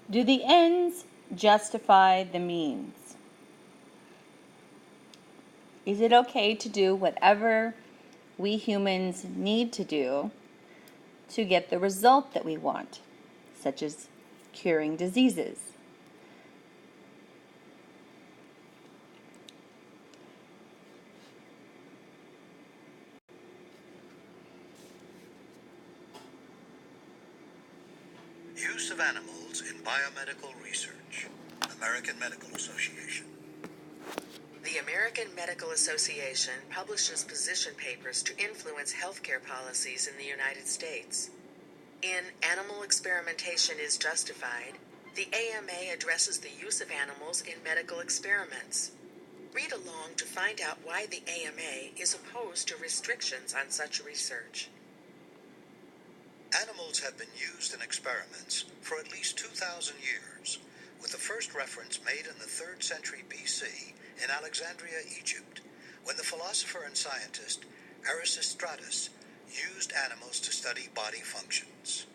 Do the ends justify the means? Is it okay to do whatever we humans need to do to get the result that we want, such as curing diseases? Use of animals in biomedical research. American Medical Association. The American Medical Association publishes position papers to influence healthcare policies in the United States. In Animal Experimentation is Justified, the AMA addresses the use of animals in medical experiments. Read along to find out why the AMA is opposed to restrictions on such research. Animals have been used in experiments for at least 2,000 years, with the first reference made in the 3rd century BC in Alexandria, Egypt, when the philosopher and scientist Erasistratus used animals to study body functions.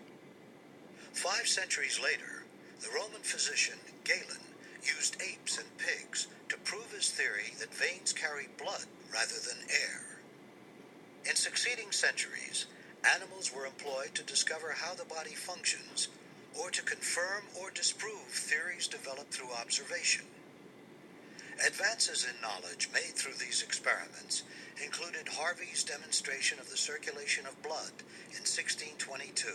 5 centuries later, the Roman physician Galen used apes and pigs to prove his theory that veins carry blood rather than air. In succeeding centuries, animals were employed to discover how the body functions, or to confirm or disprove theories developed through observation. Advances in knowledge made through these experiments included Harvey's demonstration of the circulation of blood in 1622,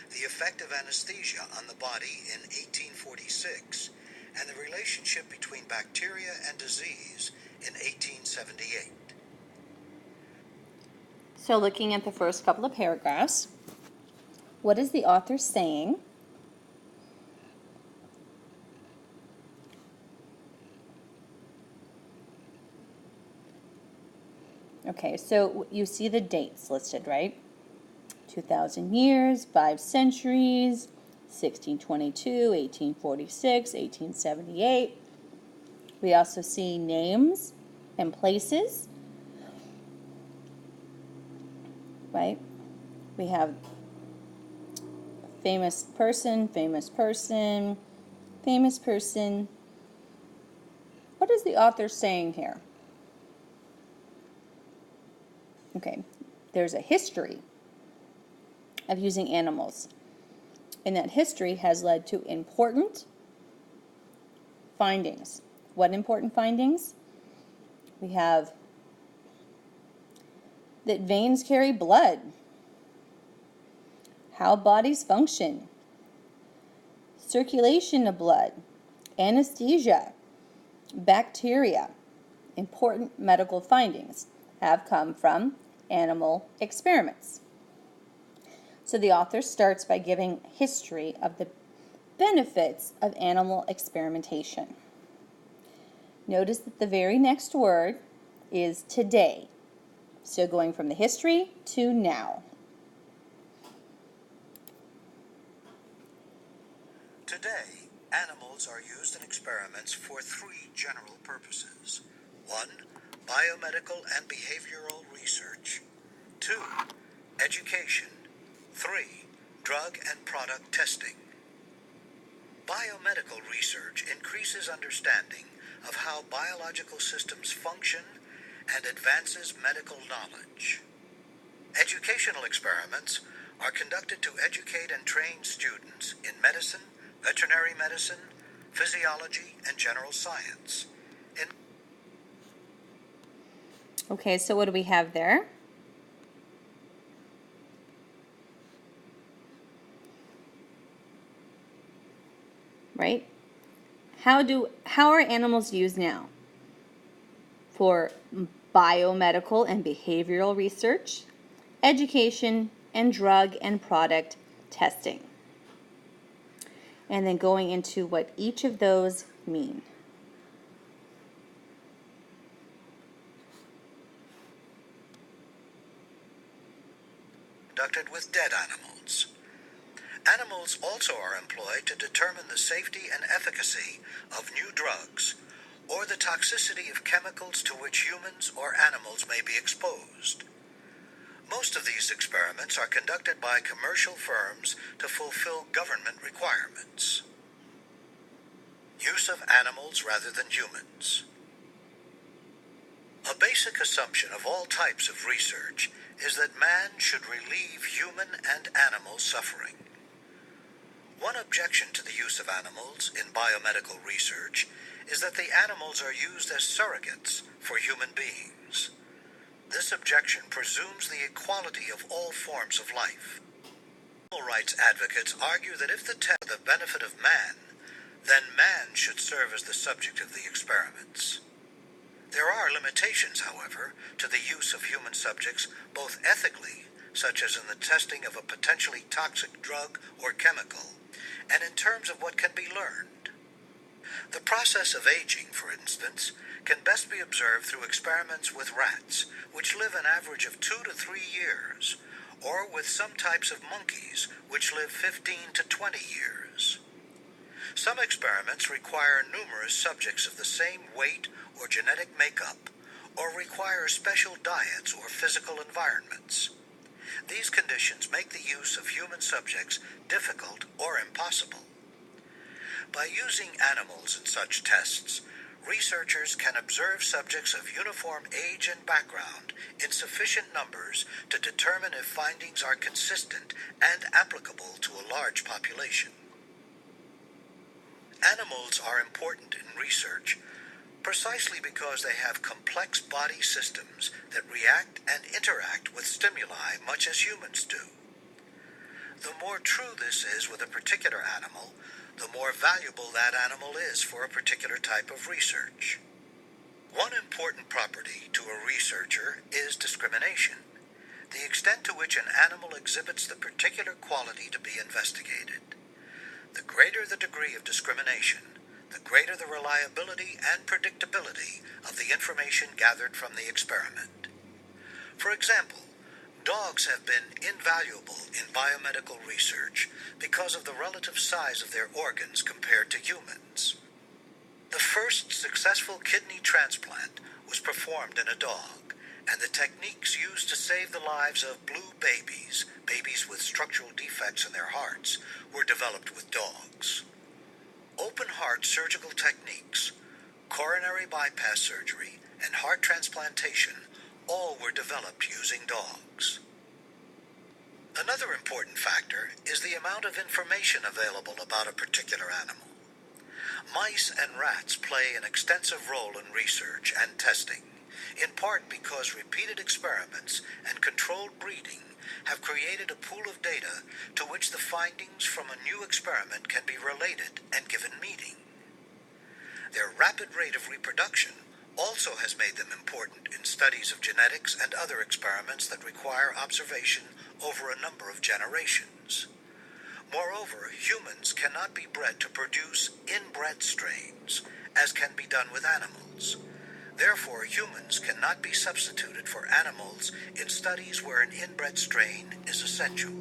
the effect of anesthesia on the body in 1846, and the relationship between bacteria and disease in 1878. So looking at the first couple of paragraphs, what is the author saying? Okay, so you see the dates listed, right? 2,000 years, 5 centuries, 1622, 1846, 1878. We also see names and places, right? We have famous person, famous person, famous person. What is the author saying here? Okay, there's a history of using animals, and that history has led to important findings. What important findings? We have that veins carry blood, how bodies function, circulation of blood, anesthesia, bacteria. Important medical findings have come from animal experiments. So the author starts by giving history of the benefits of animal experimentation. Notice that the very next word is today. So going from the history to now. Today, animals are used in experiments for 3 general purposes. 1. Biomedical and behavioral research. 2. Education. 3. Drug and product testing. Biomedical research increases understanding of how biological systems function and advances medical knowledge. Educational experiments are conducted to educate and train students in medicine, veterinary medicine, physiology, and general science. Okay, so what do we have there? Right? How are animals used now? For biomedical and behavioral research, education, and drug and product testing. And then going into what each of those mean. Conducted with dead animals. Animals also are employed to determine the safety and efficacy of new drugs or the toxicity of chemicals to which humans or animals may be exposed. Most of these experiments are conducted by commercial firms to fulfill government requirements. Use of animals rather than humans. A basic assumption of all types of research is that man should relieve human and animal suffering. One objection to the use of animals in biomedical research is that the animals are used as surrogates for human beings. This objection presumes the equality of all forms of life. Animal rights advocates argue that if the test is for the benefit of man, then man should serve as the subject of the experiments. There are limitations, however, to the use of human subjects, both ethically, such as in the testing of a potentially toxic drug or chemical, and in terms of what can be learned. The process of aging, for instance, can best be observed through experiments with rats, which live an average of 2 to 3 years, or with some types of monkeys, which live 15 to 20 years. Some experiments require numerous subjects of the same weight or genetic makeup, or require special diets or physical environments. These conditions make the use of human subjects difficult or impossible. By using animals in such tests, researchers can observe subjects of uniform age and background in sufficient numbers to determine if findings are consistent and applicable to a large population. Animals are important in research precisely because they have complex body systems that react and interact with stimuli much as humans do. The more true this is with a particular animal, the more valuable that animal is for a particular type of research. One important property to a researcher is discrimination, the extent to which an animal exhibits the particular quality to be investigated. The greater the degree of discrimination, the greater the reliability and predictability of the information gathered from the experiment. For example, dogs have been invaluable in biomedical research because of the relative size of their organs compared to humans. The first successful kidney transplant was performed in a dog, and the techniques used to save the lives of blue babies, babies with structural defects in their hearts, were developed with dogs. Open heart surgical techniques, coronary bypass surgery, and heart transplantation all were developed using dogs. Another important factor is the amount of information available about a particular animal. Mice and rats play an extensive role in research and testing, in part because repeated experiments and controlled breeding have created a pool of data to which the findings from a new experiment can be related and given meaning. Their rapid rate of reproduction also has made them important in studies of genetics and other experiments that require observation over a number of generations. Moreover, humans cannot be bred to produce inbred strains, as can be done with animals. Therefore, humans cannot be substituted for animals in studies where an inbred strain is essential.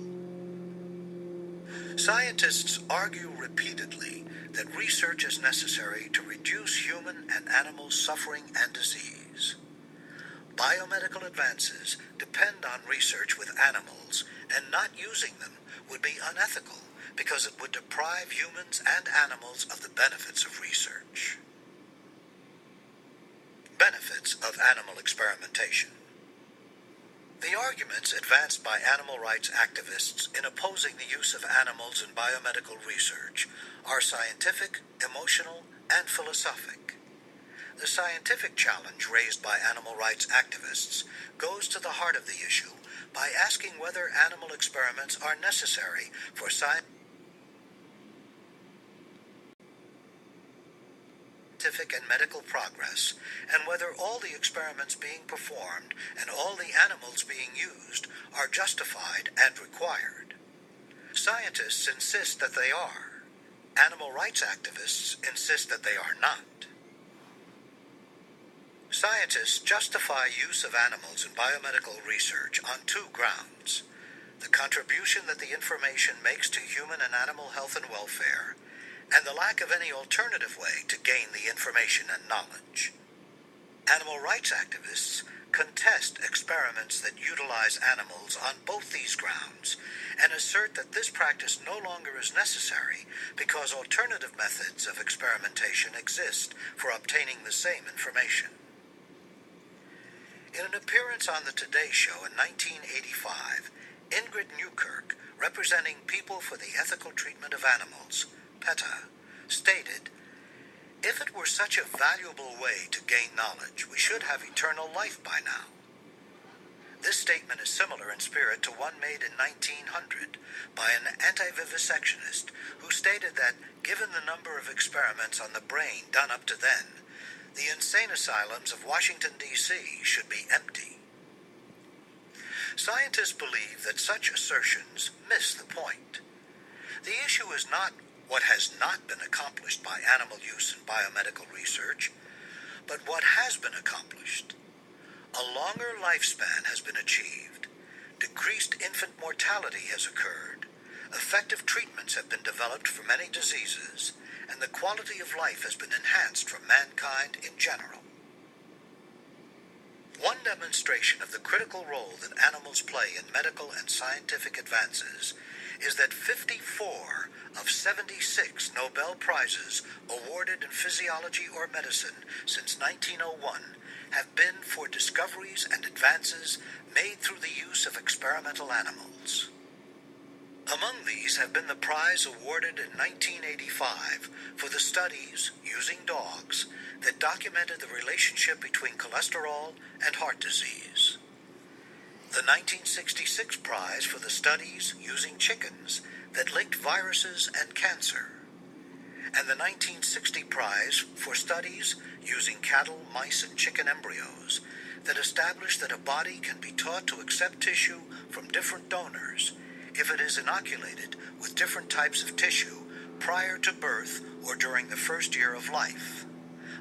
Scientists argue repeatedly that research is necessary to reduce human and animal suffering and disease. Biomedical advances depend on research with animals, and not using them would be unethical because it would deprive humans and animals of the benefits of research. Benefits of animal experimentation. The arguments advanced by animal rights activists in opposing the use of animals in biomedical research are scientific, emotional, and philosophic. The scientific challenge raised by animal rights activists goes to the heart of the issue by asking whether animal experiments are necessary for scientific and medical progress, and whether all the experiments being performed and all the animals being used are justified and required. Scientists insist that they are. Animal rights activists insist that they are not. Scientists justify use of animals in biomedical research on two grounds: the contribution that the information makes to human and animal health and welfare, and the lack of any alternative way to gain the information and knowledge. Animal rights activists contest experiments that utilize animals on both these grounds and assert that this practice no longer is necessary because alternative methods of experimentation exist for obtaining the same information. In an appearance on the Today Show in 1985, Ingrid Newkirk, representing People for the Ethical Treatment of Animals, PETA, stated, "If it were such a valuable way to gain knowledge, we should have eternal life by now." This statement is similar in spirit to one made in 1900 by an anti-vivisectionist who stated that, given the number of experiments on the brain done up to then, the insane asylums of Washington, D.C. should be empty. Scientists believe that such assertions miss the point. The issue is not what has not been accomplished by animal use in biomedical research, but what has been accomplished. A longer lifespan has been achieved, decreased infant mortality has occurred, effective treatments have been developed for many diseases, and the quality of life has been enhanced for mankind in general. One demonstration of the critical role that animals play in medical and scientific advances is that 54 of 76 Nobel Prizes awarded in physiology or medicine since 1901 have been for discoveries and advances made through the use of experimental animals. Among these have been the prize awarded in 1985 for the studies, using dogs, that documented the relationship between cholesterol and heart disease. The 1966 prize for the studies, using chickens, that linked viruses and cancer. And the 1960 prize for studies, using cattle, mice, and chicken embryos, that established that a body can be taught to accept tissue from different donors if it is inoculated with different types of tissue prior to birth or during the first year of life,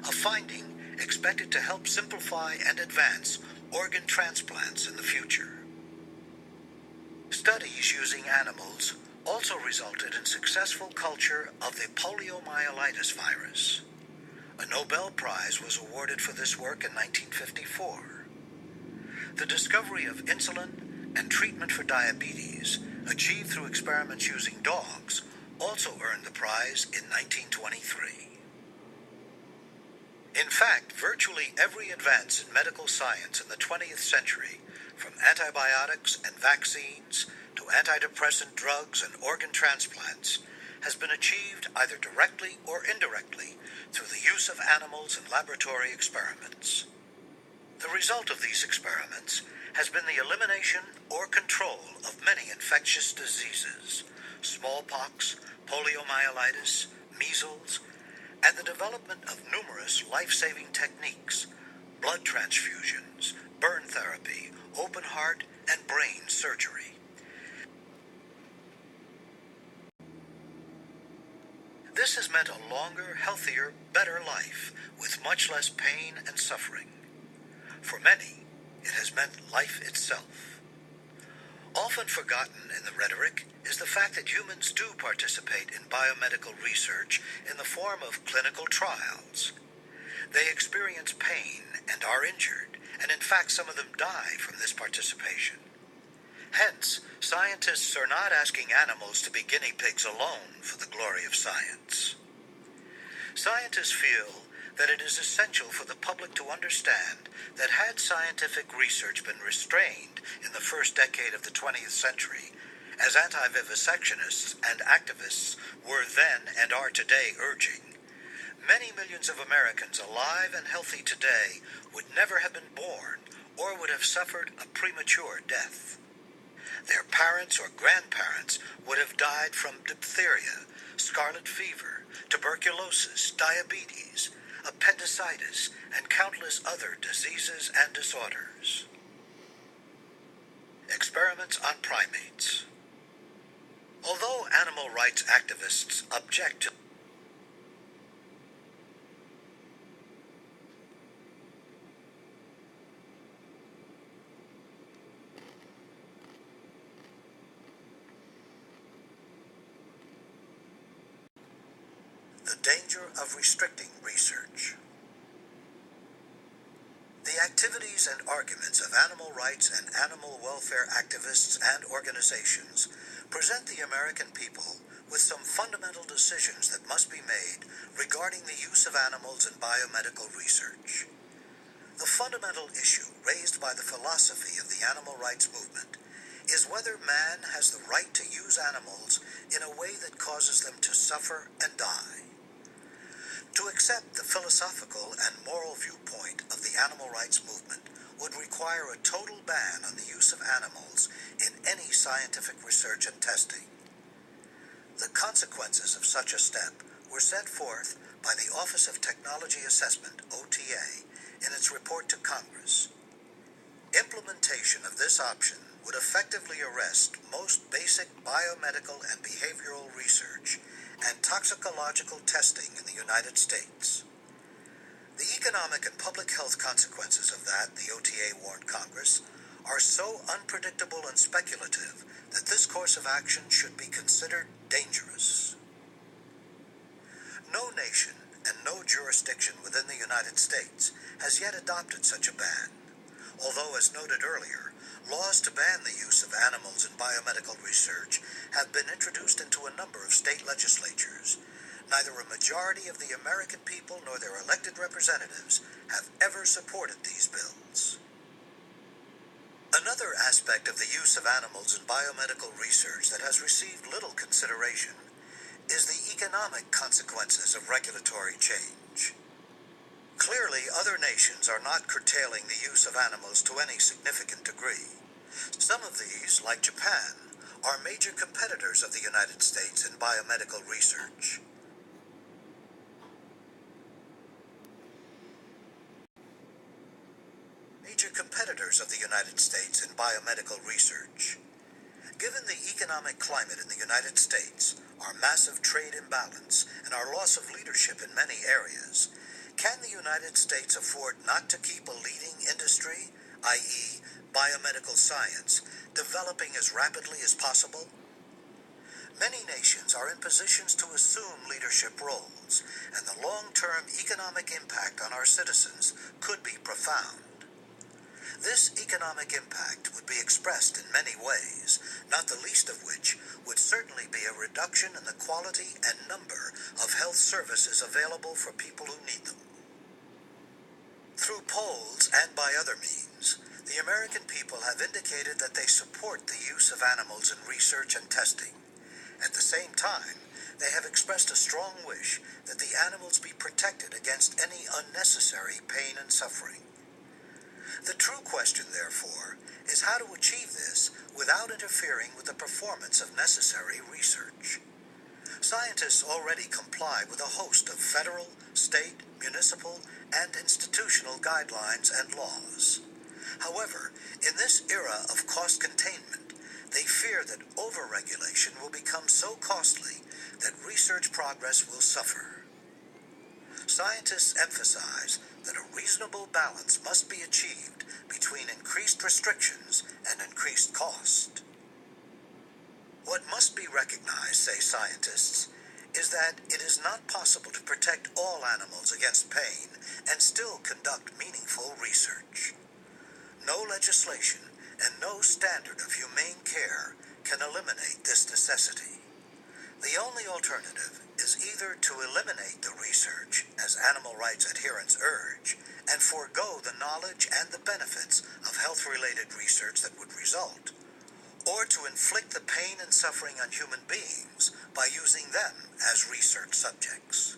a finding expected to help simplify and advance organ transplants in the future. Studies using animals also resulted in successful culture of the poliomyelitis virus. A Nobel Prize was awarded for this work in 1954. The discovery of insulin and treatment for diabetes, achieved through experiments using dogs, also earned the prize in 1923. In fact, virtually every advance in medical science in the 20th century, from antibiotics and vaccines to antidepressant drugs and organ transplants, has been achieved either directly or indirectly through the use of animals in laboratory experiments. The result of these experiments has been the elimination or control of many infectious diseases, smallpox, poliomyelitis, measles, and the development of numerous life-saving techniques, blood transfusions, burn therapy, open heart, and brain surgery. This has meant a longer, healthier, better life with much less pain and suffering. For many, it has meant life itself. Often forgotten in the rhetoric is the fact that humans do participate in biomedical research in the form of clinical trials. They experience pain and are injured, and in fact some of them die from this participation. Hence, scientists are not asking animals to be guinea pigs alone for the glory of science. Scientists feel that it is essential for the public to understand that had scientific research been restrained in the first decade of the 20th century, as anti-vivisectionists and activists were then and are today urging, many millions of Americans alive and healthy today would never have been born or would have suffered a premature death. Their parents or grandparents would have died from diphtheria, scarlet fever, tuberculosis, diabetes, appendicitis, and countless other diseases and disorders. Experiments on primates. Although animal rights activists object to the danger of restricting research. The The activities and arguments of animal rights and animal welfare activists and organizations present the American people with some fundamental decisions that must be made regarding the use of animals in biomedical research. The fundamental issue raised by the philosophy of the animal rights movement is whether man has the right to use animals in a way that causes them to suffer and die. To accept the philosophical and moral viewpoint of the animal rights movement would require a total ban on the use of animals in any scientific research and testing. The consequences of such a step were set forth by the Office of Technology Assessment, OTA, in its report to Congress. Implementation of this option would effectively arrest most basic biomedical and behavioral research and toxicological testing in the United States. The economic and public health consequences of that, the OTA warned Congress, are so unpredictable and speculative that this course of action should be considered dangerous. No nation and no jurisdiction within the United States has yet adopted such a ban, although, as noted earlier, laws to ban the use of animals in biomedical research have been introduced into a number of state legislatures. Neither a majority of the American people nor their elected representatives have ever supported these bills. Another aspect of the use of animals in biomedical research that has received little consideration is the economic consequences of regulatory change. Clearly, other nations are not curtailing the use of animals to any significant degree. Some of these, like Japan, are major competitors of the United States in biomedical research. Given the economic climate in the United States, our massive trade imbalance, and our loss of leadership in many areas, can the United States afford not to keep a leading industry, i.e., biomedical science, developing as rapidly as possible? Many nations are in positions to assume leadership roles, and the long-term economic impact on our citizens could be profound. This economic impact would be expressed in many ways, not the least of which would certainly be a reduction in the quality and number of health services available for people who need them. Through polls and by other means, the American people have indicated that they support the use of animals in research and testing. At the same time, they have expressed a strong wish that the animals be protected against any unnecessary pain and suffering. The true question, therefore, is how to achieve this without interfering with the performance of necessary research. Scientists already comply with a host of federal, state, municipal, and institutional guidelines and laws. However, in this era of cost containment, they fear that overregulation will become so costly that research progress will suffer. Scientists emphasize that a reasonable balance must be achieved between increased restrictions and increased cost. What must be recognized, say scientists, is that it is not possible to protect all animals against pain and still conduct meaningful research. No legislation and no standard of humane care can eliminate this necessity. The only alternative is either to eliminate the research, as animal rights adherents urge, and forego the knowledge and the benefits of health-related research that would result, or to inflict the pain and suffering on human beings by using them as research subjects.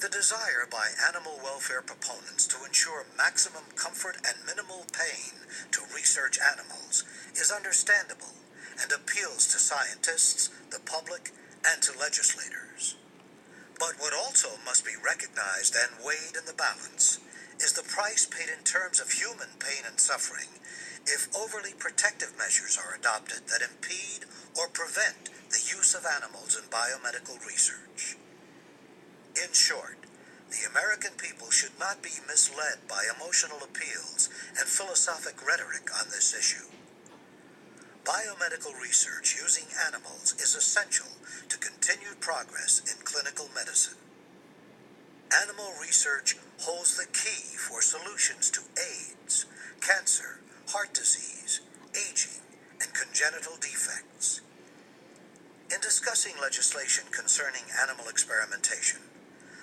The desire by animal welfare proponents to ensure maximum comfort and minimal pain to research animals is understandable and appeals to scientists, the public, and to legislators. But what also must be recognized and weighed in the balance is the price paid in terms of human pain and suffering if overly protective measures are adopted that impede or prevent the use of animals in biomedical research. In short, the American people should not be misled by emotional appeals and philosophic rhetoric on this issue. Biomedical research using animals is essential to continued progress in clinical medicine. Animal research holds the key for solutions to AIDS, cancer, heart disease, aging, and congenital defects. In discussing legislation concerning animal experimentation,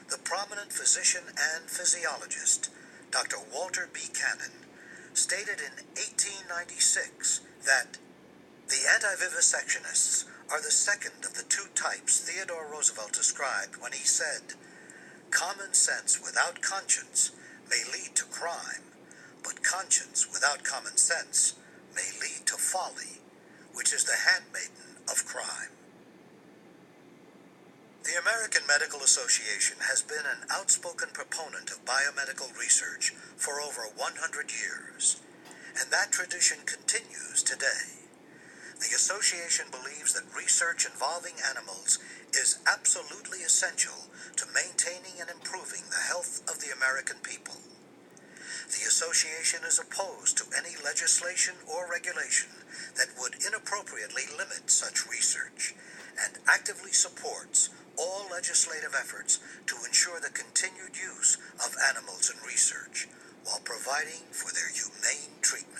the prominent physician and physiologist, Dr. Walter B. Cannon, stated in 1896 that the anti-vivisectionists are the second of the two types Theodore Roosevelt described when he said, "Common sense without conscience may lead to crime, but conscience without common sense may lead to folly, which is the handmaiden of crime." The American Medical Association has been an outspoken proponent of biomedical research for over 100 years, and that tradition continues today. The association believes that research involving animals is absolutely essential to maintaining and improving the health of the American people. The association is opposed to any legislation or regulation that would inappropriately limit such research and actively supports all legislative efforts to ensure the continued use of animals in research while providing for their humane treatment.